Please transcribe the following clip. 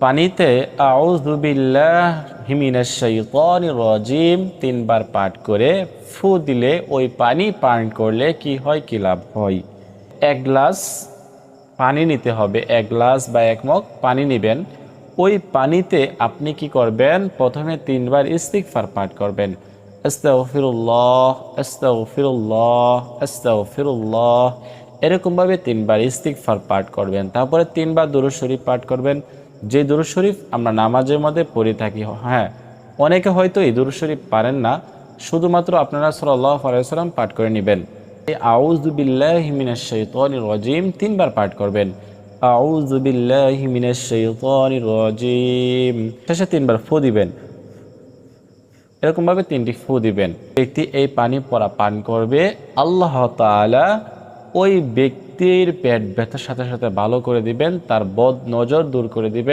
পানিতে আউযু বিল্লাহি মিনাশ শাইতানির রাজিম 3 বার পাঠ করে ফু দিলে ওই পানি পান করলে কি হয়, কি লাভ হয়। 1 গ্লাস পানি নিতে হবে, 1 গ্লাস বা 1 মগ পানি নেবেন। ওই পানিতে আপনি কি করবেন, প্রথমে 3 বার ইস্তিগফার পাঠ করবেন। আস্তাগফিরুল্লাহ আস্তাগফিরুল্লাহ আস্তাগফিরুল্লাহ, এরকমভাবে 3 বার ইস্তিগফার পাঠ করবেন। তারপরে 3 বার দুরূদ শরীফ পাঠ করবেন, যে দুরূদ শরীফ আমরা নামাজের মধ্যে পড়ে থাকি। হ্যাঁ, অনেকে হয়তো এই দুরূদ শরীফ পারেন না, শুধুমাত্র আপনারা সাল্লাল্লাহু আলাইহি ওয়াসাল্লাম পাঠ করে নেবেন। আউযু বিল্লাহি মিনাশ শাইতানির রাজিম 3 বার পাঠ করবেন। আউযু বিল্লাহি মিনাশ শাইতানির রাজিম, শেষে 3 বার ফু দিবেন। এরকমভাবে 3টি ফু দিবেন। ব্যক্তি এই পানি পড়া পান করবে, আল্লাহ তাআলা ওই ব্যক্তির পেট ব্যথার সাথে সাথে ভালো করে দিবেন, তার বদ নজর দূর করে দিবেন।